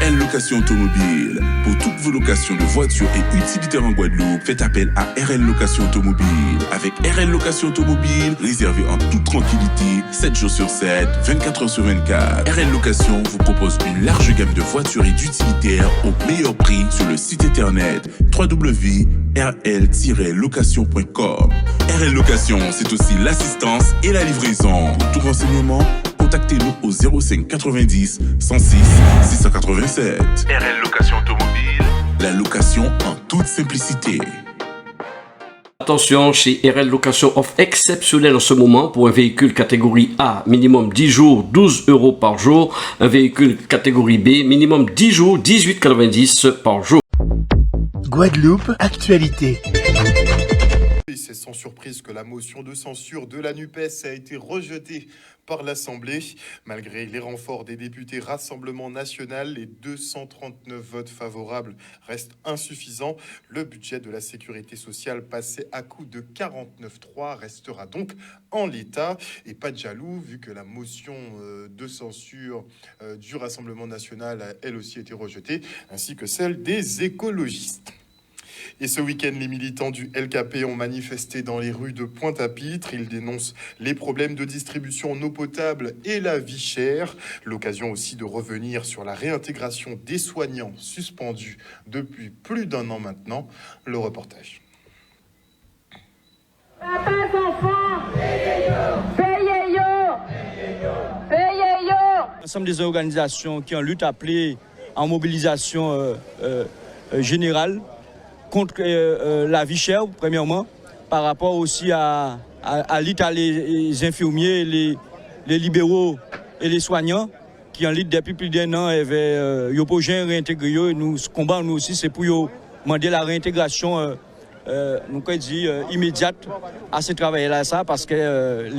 RL Location Automobile. Pour toutes vos locations de voitures et utilitaires en Guadeloupe, faites appel à RL Location Automobile. Avec RL Location Automobile, réservez en toute tranquillité, 7 jours sur 7, 24 heures sur 24. RL Location vous propose une large gamme de voitures et d'utilitaires au meilleur prix sur le site internet www.rl-location.com. RL Location, c'est aussi l'assistance et la livraison. Pour tout renseignement, contactez-nous au 05 90 106 687. RL Location Automobile, la location en toute simplicité. Attention, chez RL Location offre exceptionnelle en ce moment pour un véhicule catégorie A, minimum 10 jours, 12 € par jour. Un véhicule catégorie B, minimum 10 jours, 18,90 par jour. Guadeloupe, actualité. C'est sans surprise que la motion de censure de la NUPES a été rejetée par l'Assemblée. Malgré les renforts des députés Rassemblement National, les 239 votes favorables restent insuffisants. Le budget de la sécurité sociale passé à coût de 49,3 restera donc en l'état. Et pas de jaloux, vu que la motion de censure du Rassemblement National a elle aussi été rejetée, ainsi que celle des écologistes. Et ce week-end, les militants du LKP ont manifesté dans les rues de Pointe-à-Pitre. Ils dénoncent les problèmes de distribution en eau potable et la vie chère. L'occasion aussi de revenir sur la réintégration des soignants suspendus depuis plus d'1 an maintenant. Le reportage. L'ensemble des organisations qui ont lutte appelée en mobilisation générale contre la vie chère, premièrement, par rapport aussi à l'État, les infirmiers, les libéraux et les soignants qui en lutte depuis plus d'1 an avaient réintégré. Nous, ce combat, nous aussi, c'est pour demander la réintégration immédiate à ce travail-là, parce que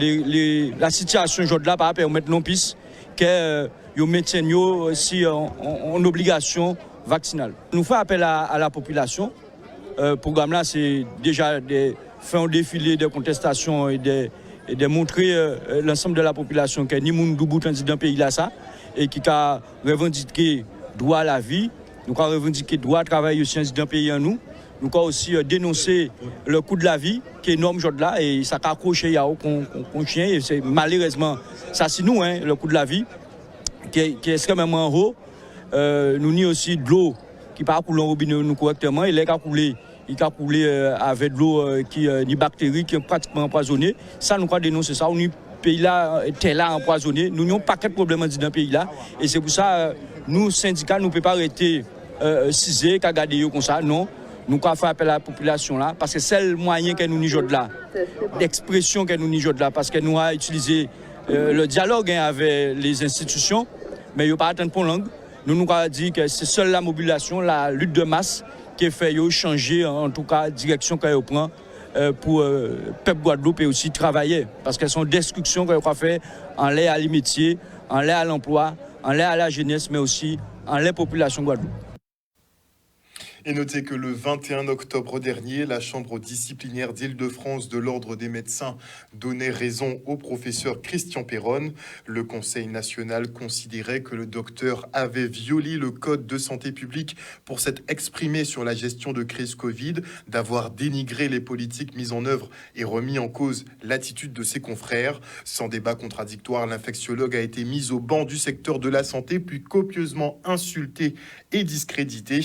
la situation aujourd'hui là, pas permettre non plus que nous maintiennent aussi en obligation vaccinale. Nous faisons appel à la population. Programme là, c'est déjà faire un défilé de contestations et de montrer l'ensemble de la population que ni moun doubou dans le pays là ça et qui a revendiqué droit à la vie, nous avons revendiqué droit à travailler aussi dans le pays en nous. Nous avons aussi dénoncé le coût de la vie qui est énorme aujourd'hui là et ça a accroché à aucun chien et c'est malheureusement ça c'est nous le coût de la vie qui est extrêmement haut. Nous ni aussi de l'eau qui pas couler en robinet nous correctement, il a coulé avec de l'eau qui ni bactéries qui est pratiquement empoisonnée. Ça nous avons dénoncé ça, on pays là tel là empoisonné, nous n'avons pas de problème dans le pays là et c'est pour ça nous syndicats nous peut pas arrêter cisé qu'à garder comme ça non. Nous avons fait appel à la population là parce que c'est le moyen que nous avons là d'expression que nous avons là parce que nous avons utilisé le dialogue avec les institutions mais il n'y a pas atteint pour langue. Nous avons dit que c'est seule la mobilisation, la lutte de masse qui fait changer en tout cas la direction qu'elle prend pour le peuple Guadeloupe et aussi travailler. Parce qu'elles sont destructions qu'elle a fait en l'air à l'immétier, en l'air à l'emploi, en l'air à la jeunesse, mais aussi en l'air population Guadeloupe. Et notez que le 21 octobre dernier, la Chambre disciplinaire d'Île-de-France de l'Ordre des médecins donnait raison au professeur Christian Péronne. Le Conseil national considérait que le docteur avait violé le code de santé publique pour s'être exprimé sur la gestion de crise Covid, d'avoir dénigré les politiques mises en œuvre et remis en cause l'attitude de ses confrères. Sans débat contradictoire, l'infectiologue a été mis au banc du secteur de la santé, puis copieusement insulté et discrédité.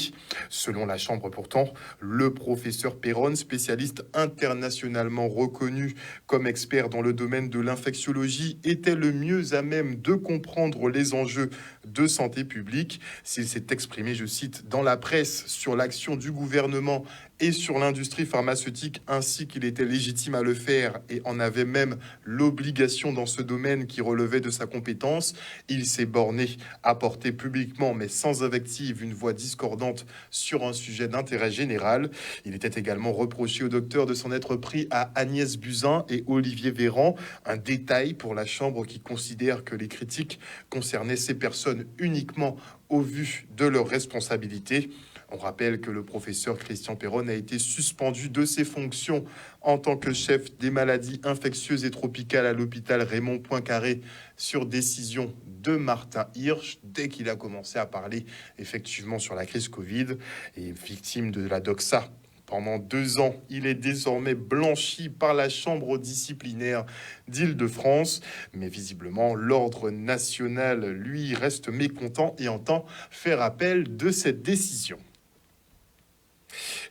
Selon la Chambre pourtant, le professeur Péronne, spécialiste internationalement reconnu comme expert dans le domaine de l'infectiologie, était le mieux à même de comprendre les enjeux de santé publique. S'il s'est exprimé, je cite, dans la presse sur l'action du gouvernement et sur l'industrie pharmaceutique, ainsi qu'il était légitime à le faire et en avait même l'obligation dans ce domaine qui relevait de sa compétence, il s'est borné à porter publiquement, mais sans invective, une voix discordante sur un sujet d'intérêt général. Il était également reproché au docteur de s'en être pris à Agnès Buzyn et Olivier Véran, un détail pour la Chambre qui considère que les critiques concernaient ces personnes uniquement au vu de leurs responsabilités. On rappelle que le professeur Christian Perron a été suspendu de ses fonctions en tant que chef des maladies infectieuses et tropicales à l'hôpital Raymond Poincaré sur décision de Martin Hirsch dès qu'il a commencé à parler effectivement sur la crise Covid et victime de la doxa. Pendant 2 ans, il est désormais blanchi par la chambre disciplinaire d'Île-de-France. Mais visiblement, l'ordre national, lui, reste mécontent et entend faire appel de cette décision.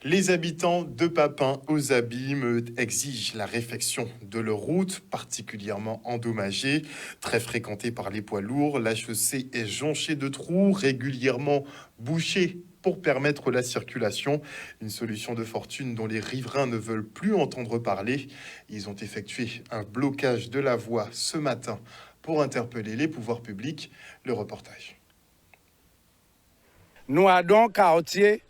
Les habitants de Papin aux Abîmes exigent la réfection de leur route, particulièrement endommagée, très fréquentée par les poids lourds. La chaussée est jonchée de trous, régulièrement bouchée pour permettre la circulation. Une solution de fortune dont les riverains ne veulent plus entendre parler. Ils ont effectué un blocage de la voie ce matin pour interpeller les pouvoirs publics. Le reportage. Nous avons quartier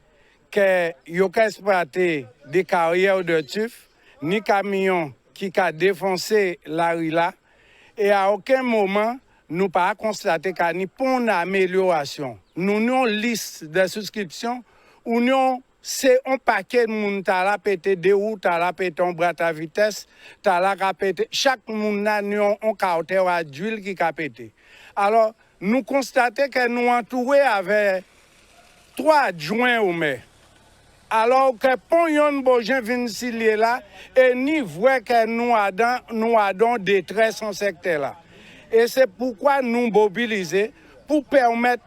que yo ka exploité des carrières de tuf, ni camion qui a défoncé la rue là, et à aucun moment nous pas constaté qu'il y a ni pour une amélioration. Nous avons une liste de souscriptions où nous c'est un paquet de monde qui a pété des routes, qui a pété un bras à vitesse, qui a pété. Chaque monde a un carter d'huile qui a pété. Alors, nous constatons que nous entourés avec 3 adjoints au maire. Alors que Pognon Bogin vient s'y là et ni voit que nous avons détresse en secteur là. Et c'est pourquoi nous mobilisons pour permettre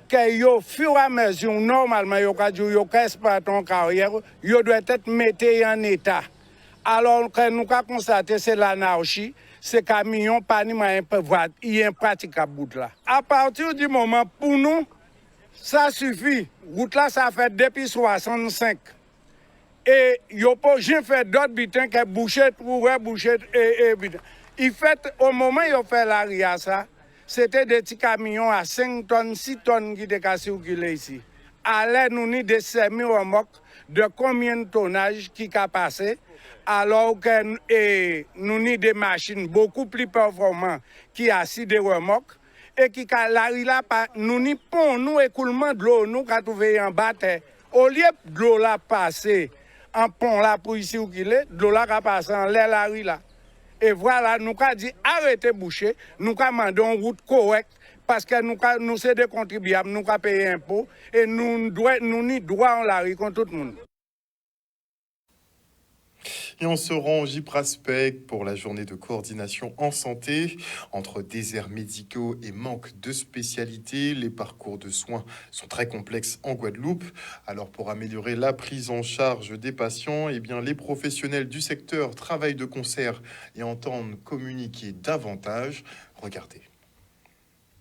que au fur et à mesure, normalement, yo ka exploiter en carrière, yo doit être mis en état. Alors que nous avons constaté c'est l'anarchie, ces camions pas ni moyen impraticable bout là. À partir du moment pour nous ça suffit. Route là, ça fait depuis 65. Et yo pas j'ai fait d'autres bitins que boucher, et bitins. Il fait, au moment où il fait l'arrière ça, c'était des petits camions à 5 tonnes, 6 tonnes qui étaient circulés ici. Alors, nous avons des semi-remorques de combien de tonnage qui a passé, alors que nous avons des machines beaucoup plus performantes qui ont assis des remorques. Et qui là nous n'y pont nous écoulement de l'eau nous qu'a trouvé en bas au lieu de l'eau là passer en pont là pour ici où qu'il est de l'eau là qu'a passé en l'air la rue là et voilà nous qu'a dit arrêtez boucher nous qu'a mandé une route correcte parce que nous c'est des contribuables nous qu'a payé impôt et nous n'y droit en la rue contre tout le monde. Et on se rend au Gipraspec pour la journée de coordination en santé. Entre déserts médicaux et manque de spécialités, les parcours de soins sont très complexes en Guadeloupe. Alors pour améliorer la prise en charge des patients, eh bien, les professionnels du secteur travaillent de concert et entendent communiquer davantage. Regardez.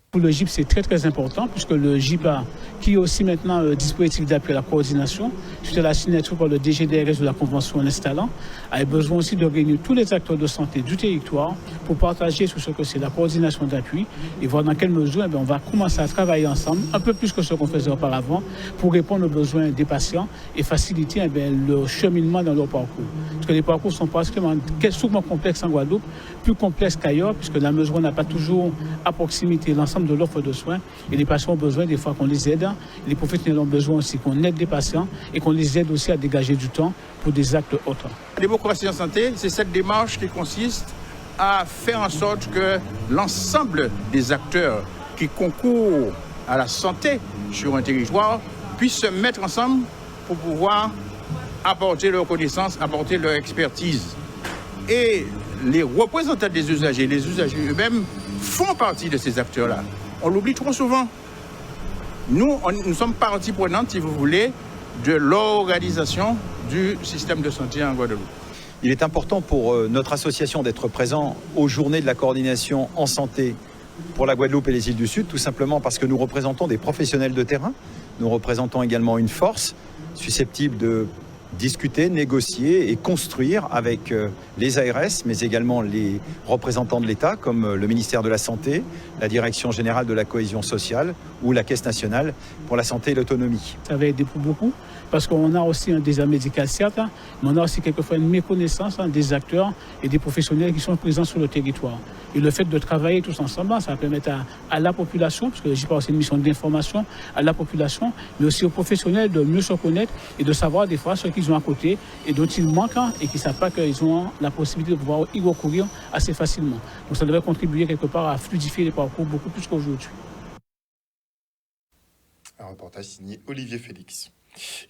Pour le GIP, c'est très très important puisque le GIP a, qui est aussi maintenant un dispositif d'appui à la coordination, suite à la signature par le DGDRS de la convention en installant, a besoin aussi de réunir tous les acteurs de santé du territoire pour partager sur ce que c'est la coordination d'appui et voir dans quelle mesure on va commencer à travailler ensemble, un peu plus que ce qu'on faisait auparavant, pour répondre aux besoins des patients et faciliter le cheminement dans leur parcours. Parce que les parcours sont souvent complexes en Guadeloupe, plus complexes qu'ailleurs, puisque la mesure n'a pas toujours à proximité l'ensemble de l'offre de soins et les patients ont besoin des fois qu'on les aide, les professionnels ont besoin aussi qu'on aide les patients et qu'on les aide aussi à dégager du temps pour des actes autres. La démocratie en santé, c'est cette démarche qui consiste à faire en sorte que l'ensemble des acteurs qui concourent à la santé sur un territoire puissent se mettre ensemble pour pouvoir apporter leur connaissance, apporter leur expertise. Et les représentants des usagers, les usagers eux-mêmes, font partie de ces acteurs-là. On l'oublie trop souvent. Nous sommes partie prenante, si vous voulez, de l'organisation du système de santé en Guadeloupe. Il est important pour notre association d'être présent aux journées de la coordination en santé pour la Guadeloupe et les îles du Sud, tout simplement parce que nous représentons des professionnels de terrain. Nous représentons également une force susceptible de discuter, négocier et construire avec les ARS, mais également les représentants de l'État, comme le ministère de la Santé, la Direction générale de la cohésion sociale ou la Caisse nationale pour la santé et l'autonomie. Ça va aider pour beaucoup, parce qu'on a aussi un désert médical, certes, mais on a aussi quelquefois une méconnaissance des acteurs et des professionnels qui sont présents sur le territoire. Et le fait de travailler tous ensemble, ça va permettre à la population, parce que j'ai pas aussi une mission d'information, à la population, mais aussi aux professionnels de mieux se connaître et de savoir des fois ce qu'ils ont à côté et dont ils manquent et qui ne savent pas qu'ils ont la possibilité de pouvoir y recourir assez facilement. Donc ça devrait contribuer quelque part à fluidifier les parcours beaucoup plus qu'aujourd'hui. Un reportage signé Olivier Félix.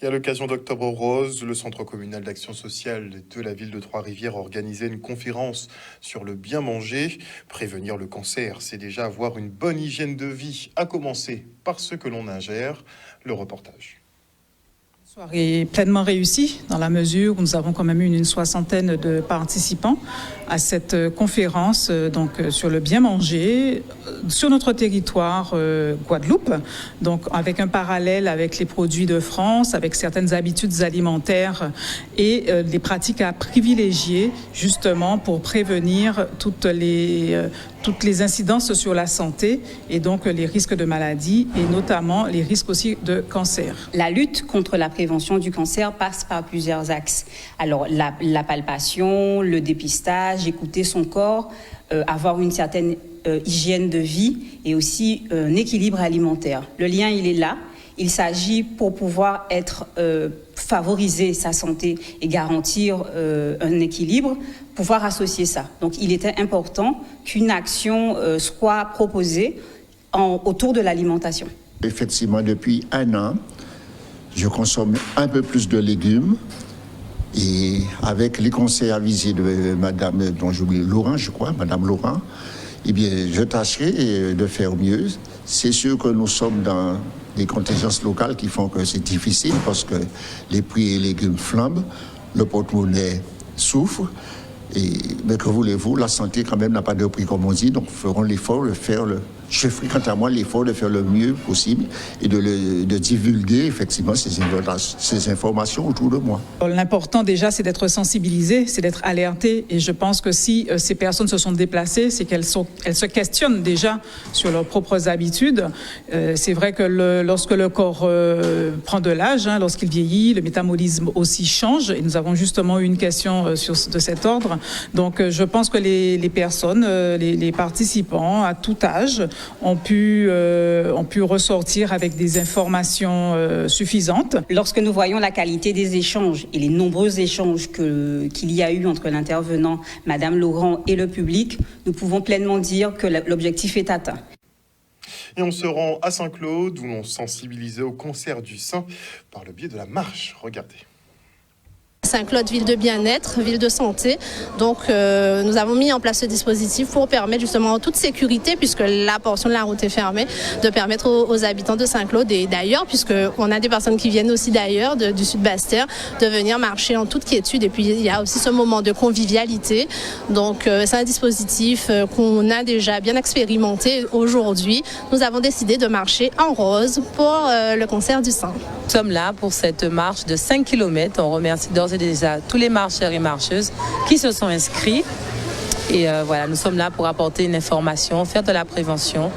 Et à l'occasion d'Octobre Rose, le Centre communal d'action sociale de la ville de Trois-Rivières organisait une conférence sur le bien manger. Prévenir le cancer, c'est déjà avoir une bonne hygiène de vie, à commencer par ce que l'on ingère. Le reportage. Soirée pleinement réussie dans la mesure où nous avons quand même eu une soixantaine de participants à cette conférence sur le bien manger sur notre territoire Guadeloupe, donc avec un parallèle avec les produits de France, avec certaines habitudes alimentaires et des pratiques à privilégier justement pour prévenir toutes les incidences sur la santé et donc les risques de maladie et notamment les risques aussi de cancer. La lutte contre la prévention du cancer passe par plusieurs axes. Alors la palpation, le dépistage, écouter son corps, avoir une certaine hygiène de vie et aussi un équilibre alimentaire. Le lien, il est là. Il s'agit pour pouvoir favoriser sa santé et garantir un équilibre, pouvoir associer ça. Donc il était important qu'une action soit proposée autour de l'alimentation. Effectivement, depuis 1 an, je consomme un peu plus de légumes et avec les conseils avisés de Madame, dont j'oublie, Laurent, je crois, Madame Laurent, eh bien, je tâcherai de faire mieux. C'est sûr que nous sommes dans des contingences locales qui font que c'est difficile parce que les prix des légumes flambent, le porte-monnaie souffre. Mais que voulez-vous, la santé quand même n'a pas de prix comme on dit, donc ferons l'effort de faire je ferai quant à moi l'effort de faire le mieux possible et de divulguer effectivement ces informations autour de moi. L'important déjà, c'est d'être sensibilisé, c'est d'être alerté. Et je pense que si ces personnes se sont déplacées, c'est qu'elles se questionnent déjà sur leurs propres habitudes. C'est vrai que lorsque le corps prend de l'âge, lorsqu'il vieillit, le métabolisme aussi change. Et nous avons justement eu une question de cet ordre. Donc je pense que les personnes, les participants à tout âge, ont pu ressortir avec des informations suffisantes. Lorsque nous voyons la qualité des échanges et les nombreux échanges qu'il y a eu entre l'intervenant, Madame Laurent, et le public, nous pouvons pleinement dire que l'objectif est atteint. Et on se rend à Saint-Claude où l'on sensibilisait au cancer du sein par le biais de la marche. Regardez. Saint-Claude, ville de bien-être, ville de santé. Donc nous avons mis en place ce dispositif pour permettre justement en toute sécurité, puisque la portion de la route est fermée, de permettre aux habitants de Saint-Claude et d'ailleurs, puisqu'on a des personnes qui viennent aussi d'ailleurs, du sud Basse-Terre, de venir marcher en toute quiétude. Et puis il y a aussi ce moment de convivialité. Donc c'est un dispositif qu'on a déjà bien expérimenté aujourd'hui. Nous avons décidé de marcher en rose pour le cancer du sein. Nous sommes là pour cette marche de 5 km. On remercie d'ores et déjà tous les marcheurs et marcheuses qui se sont inscrits. Et voilà, nous sommes là pour apporter une information, faire de la prévention.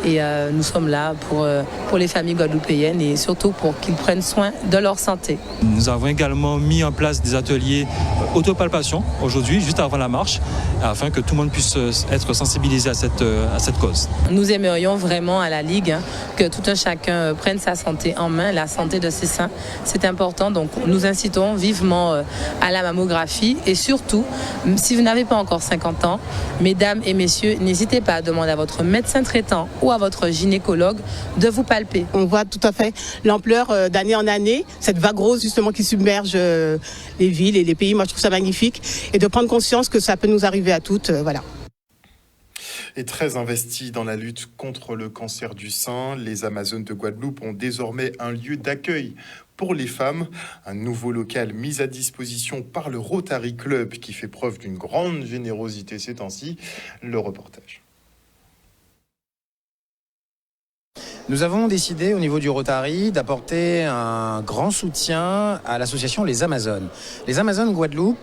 Et nous sommes là pour les familles guadeloupéennes et surtout pour qu'ils prennent soin de leur santé. Nous avons également mis en place des ateliers autopalpation aujourd'hui, juste avant la marche, afin que tout le monde puisse être sensibilisé à cette cause. Nous aimerions vraiment à la Ligue que tout un chacun prenne sa santé en main, la santé de ses seins. C'est important, donc nous incitons vivement à la mammographie et surtout, si vous n'avez pas encore 50 ans, mesdames et messieurs, n'hésitez pas à demander à votre médecin traitant ou à votre gynécologue de vous palper. On voit tout à fait l'ampleur d'année en année, cette vague rose justement qui submerge les villes et les pays. Moi je trouve ça magnifique et de prendre conscience que ça peut nous arriver à toutes, voilà. Et très investis dans la lutte contre le cancer du sein, les Amazones de Guadeloupe ont désormais un lieu d'accueil pour les femmes, un nouveau local mis à disposition par le Rotary Club qui fait preuve d'une grande générosité ces temps-ci. Le reportage. Nous avons décidé au niveau du Rotary d'apporter un grand soutien à l'association Les Amazones. Les Amazones Guadeloupe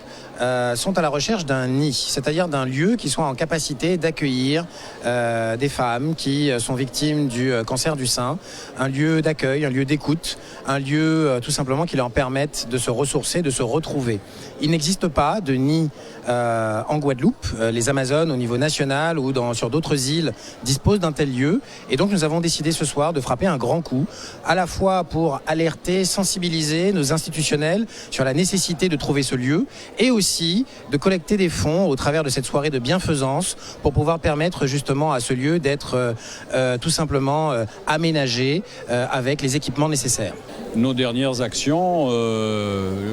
sont à la recherche d'un nid, c'est-à-dire d'un lieu qui soit en capacité d'accueillir des femmes qui sont victimes du cancer du sein, un lieu d'accueil, un lieu d'écoute, un lieu tout simplement qui leur permette de se ressourcer, de se retrouver. Il n'existe pas de nid en Guadeloupe. Les Amazones au niveau national ou sur d'autres îles disposent d'un tel lieu et donc nous avons décidé ce soir de frapper un grand coup, à la fois pour alerter, sensibiliser nos institutionnels sur la nécessité de trouver ce lieu et aussi de collecter des fonds au travers de cette soirée de bienfaisance pour pouvoir permettre justement à ce lieu d'être tout simplement aménagé avec les équipements nécessaires. Nos dernières actions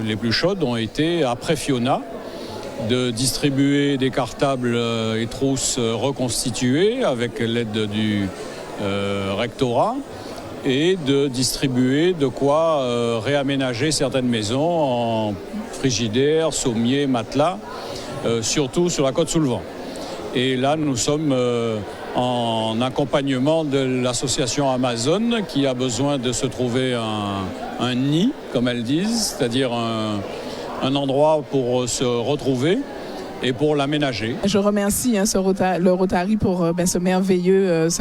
les plus chaudes ont été après Fiona, de distribuer des cartables et trousses reconstituées avec l'aide du rectorat et de distribuer de quoi réaménager certaines maisons en frigidaires, sommiers, matelas, surtout sur la côte sous le vent. Et là, nous sommes en accompagnement de l'association Amazon qui a besoin de se trouver un nid, comme elles disent, c'est-à-dire un endroit pour se retrouver et pour l'aménager. Je remercie le Rotary pour ce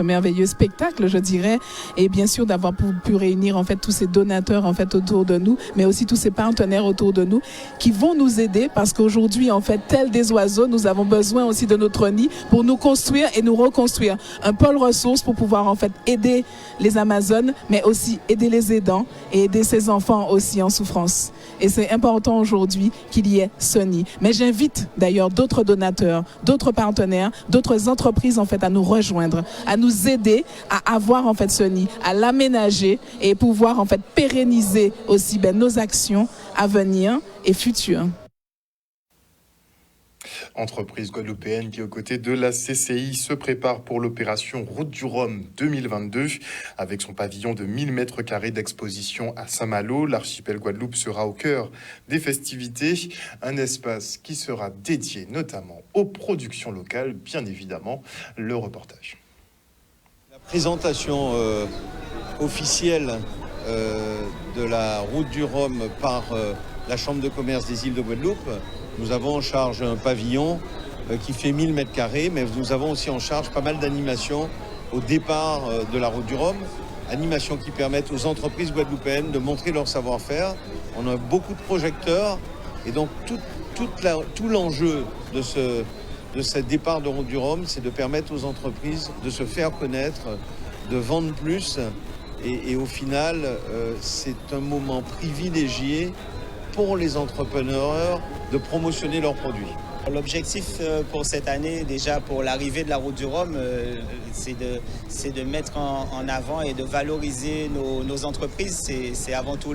merveilleux spectacle, je dirais, et bien sûr d'avoir pu réunir en fait tous ces donateurs en fait autour de nous, mais aussi tous ces partenaires autour de nous qui vont nous aider parce qu'aujourd'hui en fait, tels des oiseaux, nous avons besoin aussi de notre nid pour nous construire et nous reconstruire un pôle ressources pour pouvoir en fait aider les Amazones, mais aussi aider les aidants et aider ces enfants aussi en souffrance. Et c'est important aujourd'hui qu'il y ait ce nid. Mais j'invite d'ailleurs d'autres donateurs, d'autres partenaires, d'autres entreprises en fait à nous rejoindre, à nous aider à avoir en fait ce nid, à l'aménager et pouvoir en fait pérenniser aussi nos actions à venir et futures. Entreprise guadeloupéenne qui, aux côtés de la CCI, se prépare pour l'opération Route du Rhum 2022. Avec son pavillon de 1000 m² d'exposition à Saint-Malo, l'archipel Guadeloupe sera au cœur des festivités. Un espace qui sera dédié notamment aux productions locales, bien évidemment. Le reportage. La présentation officielle de la Route du Rhum par la Chambre de commerce des îles de Guadeloupe. Nous avons en charge un pavillon qui fait 1000 m², mais nous avons aussi en charge pas mal d'animations au départ de la Route du Rhum, animations qui permettent aux entreprises guadeloupéennes de montrer leur savoir-faire. On a beaucoup de projecteurs et donc tout l'enjeu de ce départ de Route du Rhum, c'est de permettre aux entreprises de se faire connaître, de vendre plus et au final, c'est un moment privilégié pour les entrepreneurs de promotionner leurs produits. L'objectif pour cette année, déjà pour l'arrivée de la Route du Rhum, c'est de mettre en avant et de valoriser nos entreprises. C'est avant tout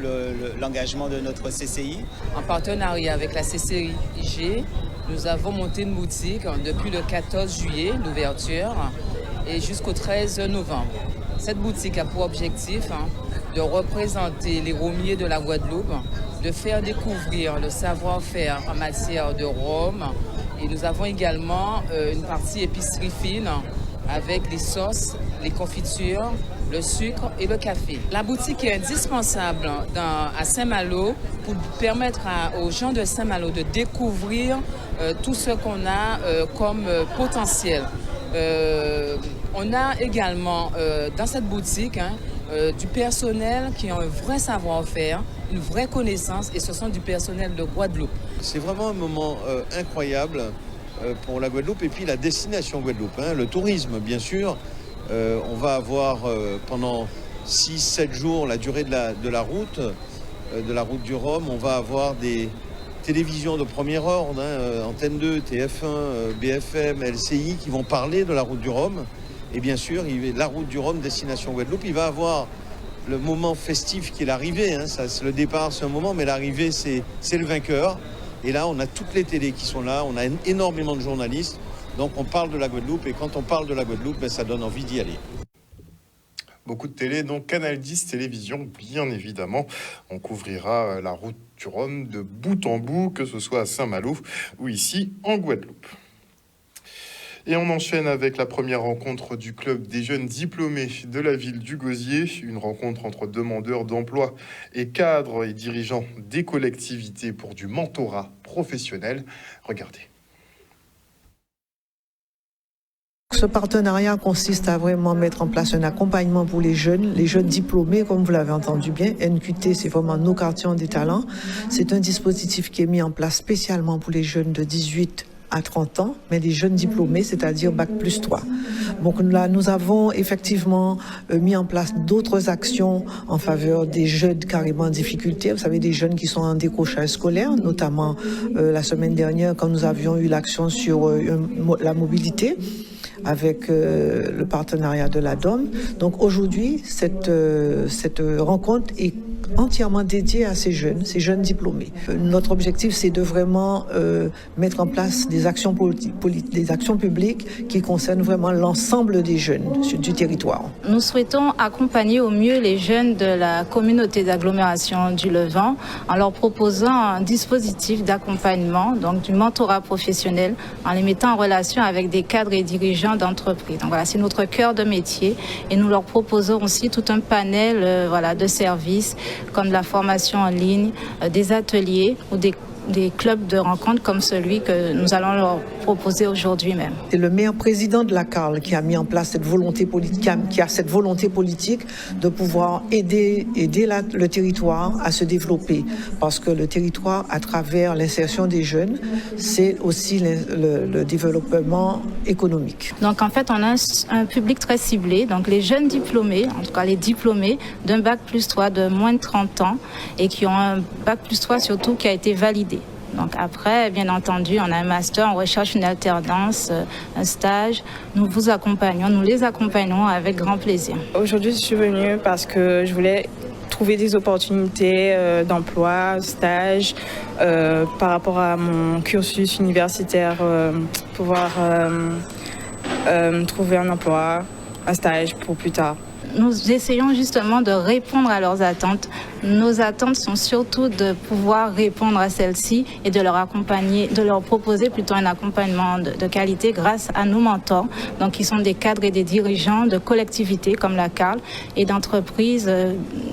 l'engagement de notre CCI. En partenariat avec la CCIG, nous avons monté une boutique depuis le 14 juillet, l'ouverture, et jusqu'au 13 novembre. Cette boutique a pour objectif de représenter les rhumiers de la Guadeloupe, de faire découvrir le savoir-faire en matière de rhum. Et nous avons également une partie épicerie fine avec les sauces, les confitures, le sucre et le café. La boutique est indispensable à Saint-Malo pour permettre aux gens de Saint-Malo de découvrir tout ce qu'on a comme potentiel. On a également dans cette boutique du personnel qui a un vrai savoir-faire, une vraie connaissance, et ce sont du personnel de Guadeloupe. C'est vraiment un moment incroyable pour la Guadeloupe et puis la destination Guadeloupe, le tourisme bien sûr. On va avoir pendant 6-7 jours la durée de la route du Rhum. On va avoir des télévisions de premier ordre, Antenne 2, TF1, BFM, LCI qui vont parler de la Route du Rhum. Et bien sûr, la Route du Rhum, destination Guadeloupe, il va avoir le moment festif qui est l'arrivée. Le départ, c'est un moment, mais l'arrivée, c'est le vainqueur. Et là, on a toutes les télés qui sont là, on a énormément de journalistes. Donc, on parle de la Guadeloupe. Et quand on parle de la Guadeloupe, ça donne envie d'y aller. Beaucoup de télé, donc Canal 10 Télévision, bien évidemment. On couvrira la Route du Rhum de bout en bout, que ce soit à Saint-Malo ou ici en Guadeloupe. Et on enchaîne avec la première rencontre du club des jeunes diplômés de la ville du Gosier. Une rencontre entre demandeurs d'emploi et cadres et dirigeants des collectivités pour du mentorat professionnel. Regardez. Ce partenariat consiste à vraiment mettre en place un accompagnement pour les jeunes diplômés, comme vous l'avez entendu bien. NQT, c'est vraiment nos quartiers ont des talents. C'est un dispositif qui est mis en place spécialement pour les jeunes de 18 à 30 ans, mais des jeunes diplômés, c'est-à-dire Bac+3. Donc là, nous avons effectivement mis en place d'autres actions en faveur des jeunes carrément en difficulté. Vous savez, des jeunes qui sont en décrochage scolaire, notamment la semaine dernière, quand nous avions eu l'action sur la mobilité, avec le partenariat de la DOM. Donc aujourd'hui, cette rencontre est entièrement dédiée à ces jeunes diplômés. Notre objectif, c'est de vraiment mettre en place des actions publiques qui concernent vraiment l'ensemble des jeunes du territoire. Nous souhaitons accompagner au mieux les jeunes de la communauté d'agglomération du Levant en leur proposant un dispositif d'accompagnement, donc du mentorat professionnel, en les mettant en relation avec des cadres et dirigeants d'entreprises. Donc voilà, c'est notre cœur de métier et nous leur proposons aussi tout un panel de services comme la formation en ligne, des ateliers ou des clubs de rencontres comme celui que nous allons leur proposer aujourd'hui même. C'est le maire président de la CARL qui a mis en place cette volonté politique, qui a cette volonté politique de pouvoir aider le territoire à se développer. Parce que le territoire, à travers l'insertion des jeunes, c'est aussi le développement économique. Donc en fait, on a un public très ciblé, donc les jeunes diplômés, en tout cas les diplômés d'un Bac+3 de moins de 30 ans et qui ont un Bac+3 surtout qui a été validé. Donc après, bien entendu, on a un master, on recherche une alternance, un stage. Nous les accompagnons avec grand plaisir. Aujourd'hui, je suis venue parce que je voulais trouver des opportunités d'emploi, stage, par rapport à mon cursus universitaire, pouvoir trouver un emploi, un stage pour plus tard. Nous essayons justement de répondre à leurs attentes. Nos attentes sont surtout de pouvoir répondre à celles-ci et de leur accompagner, de leur proposer plutôt un accompagnement de qualité grâce à nos mentors, donc qui sont des cadres et des dirigeants de collectivités comme la CARL et d'entreprises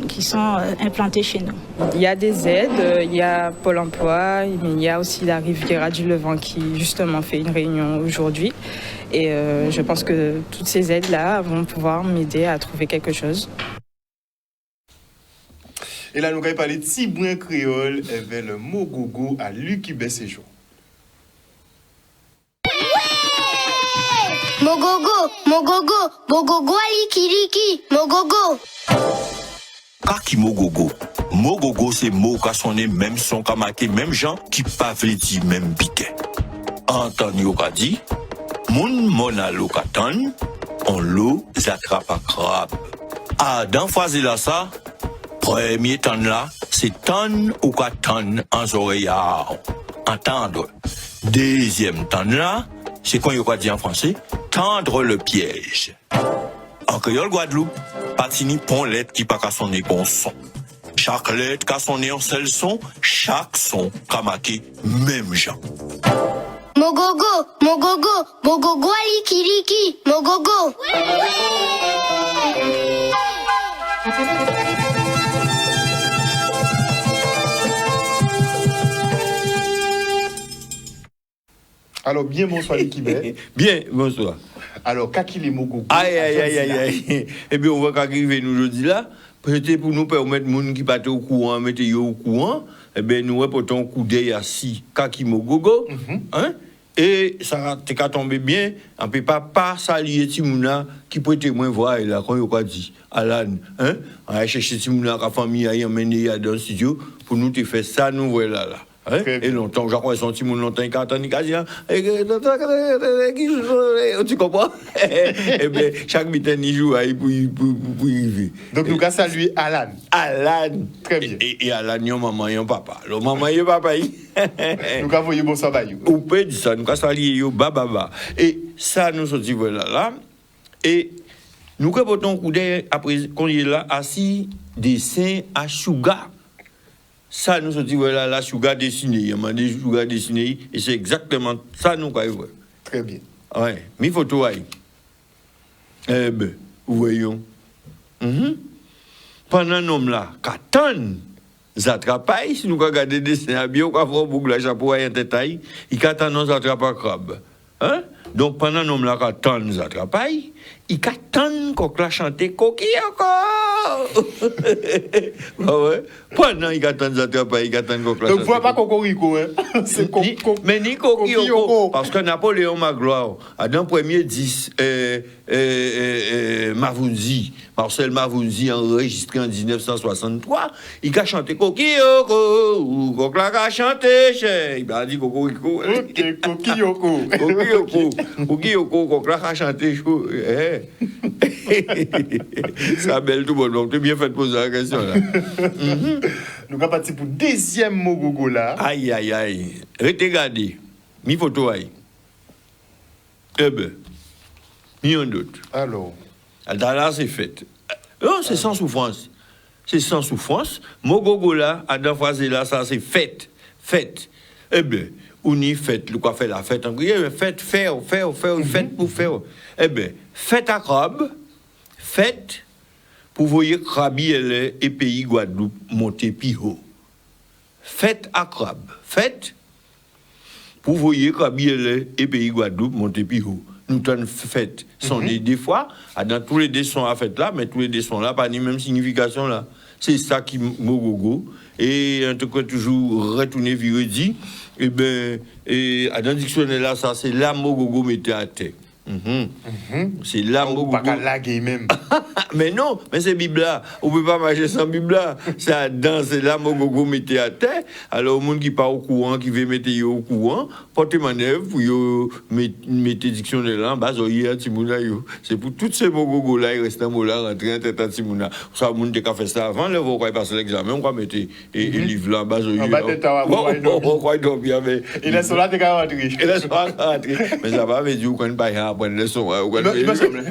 qui sont implantées chez nous. Il y a des aides, il y a Pôle emploi, mais il y a aussi la Riviera du Levant qui justement fait une réunion aujourd'hui. Et je pense que toutes ces aides-là vont pouvoir m'aider à trouver quelque chose. Et là, nous allons parler de Tibouin créole avec le Mogogo à Lucky Besséjour. Mogogo, Mogogo Liki, Mogogo. Kaki Mogogo. Mogogo, c'est mot qui sonne même son, qui marqué même gens qui pas dit même piquet. Antonio a dit. Moun mona lo katan, on l'eau attrape à crabe. Ah, dans phase là ça, premier temps là, c'est ton ou katan en oreilles. Entendre. Deuxième temps là, c'est quand il y a dit en français, tendre le piège. En créole Guadeloupe, patini pon lettre qui pas qu'à sonner bon son. Chaque lettre qu'à sonner en seul son, chaque son qu'a marqué même genre. Mogogo Liki, Mogogo. Alors, bien bonsoir Likibé. Bien, bonsoir. Alors, kaki les Mogogo. Aïe. Eh bien, on va arriver nous aujourd'hui là. Peut-être pour nous permettre gens qui pas au courant, mettre au courant. Eh bien, nous reportons un coup d'œil à si kaki Mogogo. Hein? Et ça t'est tombé bien, on ne peut pas saluer Timouna qui peut témoin voir là quand il a dit Alan, hein, on a cherché Timouna la famille a emmené dans le studio pour nous te faire ça nous voilà là. Hein? Et longtemps, j'ai crois son Timoun longtemps il a attendu tu comprends? Eh bien, chaque matin il joue pour y vivre. Donc nous allons saluer Alan. Très bien. Et Alan, yon maman, yon papa. Le maman, yon papa. Nous allons envoyer bonsoir bayou. On peut dire ça, nous allons saluer yon baba. Et ça, nous sommes là. Et nous avons un coup d'œil après qu'on est là, assis, dessin à Sugar. Ça, nous sommes la Sugar dessinée. Il y a des Sugar dessinée. Et c'est exactement ça, nous avons. Très bien. Ouais, mi photo aïe. Eh ben, voyons. Pendant un homme là, qu'attend, zatrapaille, si nous regardons des dessins à bien, on va voir beaucoup de chapeau à un détail, il qu'attend nos zatrapa crabe. Hein? Donc pendant un homme là, qu'attend zatrapaille, il qu'attend qu'on la chante coquille encore. Ah ouais? Pendant il qu'attend zatrapaille, il qu'attend qu'on la chante. Donc, vous pas cocorico, hein? C'est mais ni coquille. Parce que Napoléon Magloire, à dans le premier 10, Mavounzi, Marcel Mavounzi, enregistré en 1963, il a chanté Coquilloko, ou Coquilla a chanté, il a dit Cocorico. Ok, Coquilloko. Coquilloko, Coquilla a chanté. Ça belle tout bon, donc tu es bien fait de poser la question là. Nous allons partir pour le deuxième Mogogo là. Aïe, aïe, aïe. Regardez, mi photo aïe. Eh ben, mi en doute. Alors. Là, c'est fait. Non, c'est sans souffrance. C'est sans souffrance. Mogogo là, à deux fois là, ça c'est fait. Fait. Eh ben, on y fait, le quoi fait la fête en grille, fête, faire, fête pour faire. Eh ben, fête à crabe, fête pour voyer crabi et pays Guadeloupe monter plus haut. Fête à crabe, fête pour voyer crabi et pays Guadeloupe monter plus haut. Nous t'en fête sont des fois, dans tous les dessins à fête là, mais tous les dessins là, pas ni même signification là. C'est ça qui Mogogo. Et en tout cas, toujours retourner viredi. Eh bien, dans le dictionnaire là, ça, c'est la Mogogo mettait à terre. C'est la Mogogo. Pas qu'à laguer même. Mais non, mais c'est Bible là. On ne peut pas marcher sans Bible là. C'est la Mogogo mettait à terre. Alors, au monde qui part au courant, qui veut mettre au courant, portez manœuvre pour mettre dictionnaire là en bas, c'est pour tous ces Mogogo là, il reste un mot là, rentrer en tête à Timouna. Ça, le monde qui a fait ça avant, là, vous croyez passer l'examen, on va mettre les livres là en bas, en bas de ta on croit donc bien, mais. Et là, là, t'es qu'à rentrer. Et là, rentrer. Mais ça va, mais du coup, on ne peut pas apprendre les leçons. Il me semble.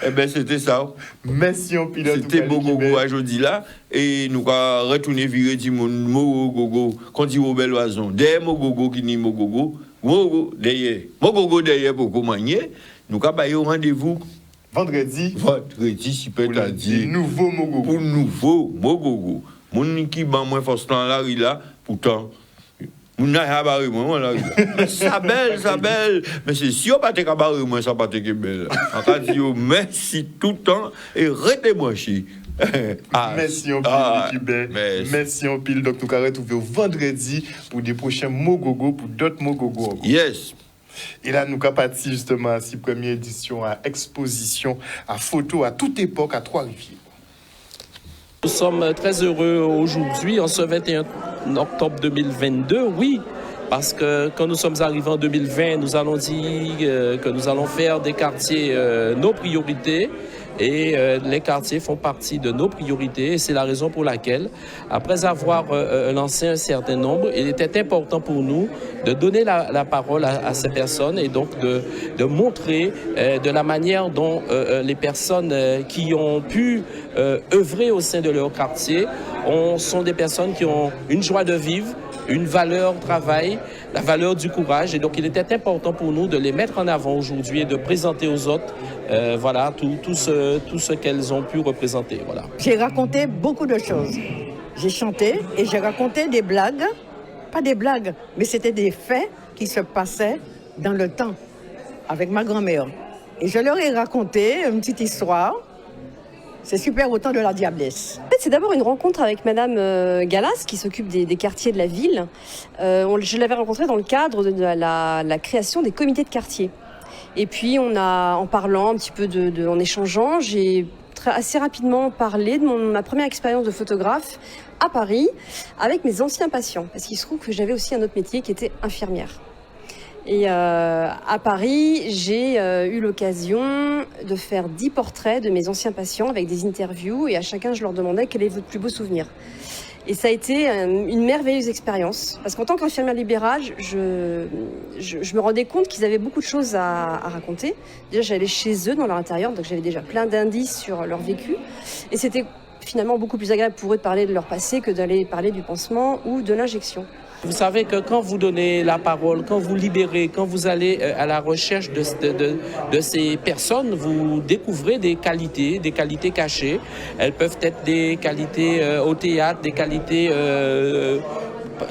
Eh ben, c'était ça. Merci, on pilote. C'était Mogogo aujourd'hui là. Et nous allons retourner virer du monde Mogogo. Quand dit au bel oison, derrière Mogogo qui dit Mogogo, Mogogo derrière pour commander. Nous allons aller au rendez-vous. Vendredi, si peut à dire. Nouveau Mogogo. Pour nouveau Mogogo. Mon qui ban moins force là, pourtant. Mon n'a pas moi là. Ça belle. Mais c'est sûr pas te cabaret moi ça pas te belle. En cas dit merci tout le temps et restez branchés. Merci en pile, merci en pile. Donc nous allons retrouver vendredi pour des prochains Mogogo, pour d'autres Mogogo. Yes. Et là, nous sommes partis justement à cette première édition, à exposition, à photo, à toute époque, à Trois-Rivières. Nous sommes très heureux aujourd'hui, en ce 21 octobre 2022, oui, parce que quand nous sommes arrivés en 2020, nous allons dire que nous allons faire des quartiers nos priorités. Et les quartiers font partie de nos priorités et c'est la raison pour laquelle, après avoir lancé un certain nombre, il était important pour nous de donner la parole à ces personnes et donc de montrer de la manière dont les personnes qui ont pu œuvrer au sein de leur quartier sont des personnes qui ont une joie de vivre, une valeur travail, la valeur du courage. Et donc, il était important pour nous de les mettre en avant aujourd'hui et de présenter aux autres voilà, tout ce qu'elles ont pu représenter. Voilà. J'ai raconté beaucoup de choses. J'ai chanté et j'ai raconté des blagues. Pas des blagues, mais c'était des faits qui se passaient dans le temps avec ma grand-mère. Et je leur ai raconté une petite histoire. C'est super au temps de la diablesse. En fait, c'est d'abord une rencontre avec Madame Galas, qui s'occupe des quartiers de la ville. Je l'avais rencontrée dans le cadre de la création des comités de quartier. Et puis, en parlant un petit peu, en échangeant, j'ai assez rapidement parlé de ma première expérience de photographe à Paris avec mes anciens patients. Parce qu'il se trouve que j'avais aussi un autre métier qui était infirmière. Et à Paris, j'ai eu l'occasion de faire 10 portraits de mes anciens patients avec des interviews. Et à chacun, je leur demandais quel est votre plus beau souvenir. Et ça a été une merveilleuse expérience. Parce qu'en tant qu'infirmière libérale, je me rendais compte qu'ils avaient beaucoup de choses à raconter. Déjà, j'allais chez eux, dans leur intérieur, donc j'avais déjà plein d'indices sur leur vécu. Et c'était finalement beaucoup plus agréable pour eux de parler de leur passé que d'aller parler du pansement ou de l'injection. Vous savez que quand vous donnez la parole, quand vous libérez, quand vous allez à la recherche de ces personnes, vous découvrez des qualités cachées. Elles peuvent être des qualités au théâtre, des qualités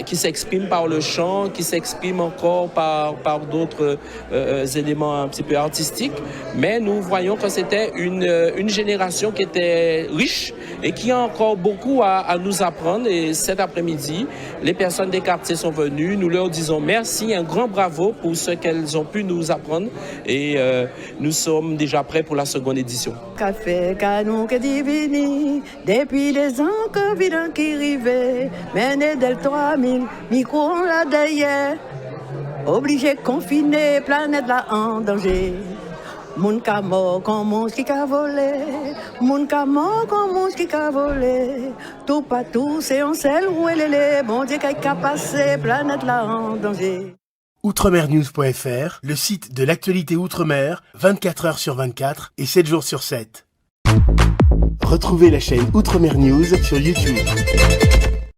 qui s'expriment par le chant, qui s'expriment encore par d'autres éléments un petit peu artistiques. Mais nous voyons que c'était une génération qui était riche et qui a encore beaucoup à nous apprendre. Et cet après-midi, les personnes des quartiers sont venues. Nous leur disons merci, un grand bravo pour ce qu'elles ont pu nous apprendre. Et nous sommes déjà prêts pour la seconde édition. Café, canon, que divini, depuis les ans que vidant qui rivait, mené del 3000, micro on l'a d'ailleurs, obligé confiné, planète là en danger. Moun ka mort comme monstre qui a volé, moun ka mort comme monstre qui a volé, tout partout c'est un seul rouelélé, bon Dieu qui a passé, planète là en danger. Outremernews.fr, le site de l'actualité Outre-mer, 24 heures sur 24 et 7 jours sur 7. Retrouvez la chaîne Outremer News sur YouTube.